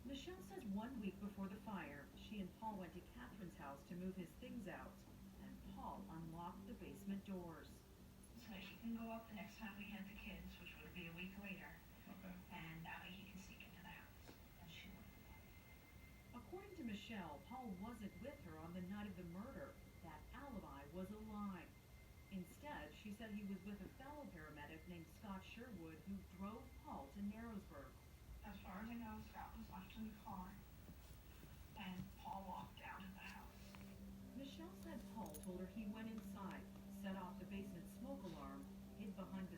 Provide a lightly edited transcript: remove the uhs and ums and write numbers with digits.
Michelle says 1 week before the fire, she and Paul went to Catherine's house to move his things out, and Paul unlocked the basement doors. So that he can go up the next time we had the kids, which would be a week later, Okay. and he can sneak into the house. And she wouldn't. According to Michelle, Paul wasn't with her on the night of the murder. That alibi was a lie. Instead, she said he was with a fellow paramedic named Scott Sherwood who drove Paul to Narrowsburg. As far as I know, Scott was left in the car, and Paul walked out of the house. Michelle said Paul told her he went inside, set off the basement smoke alarm, hid behind the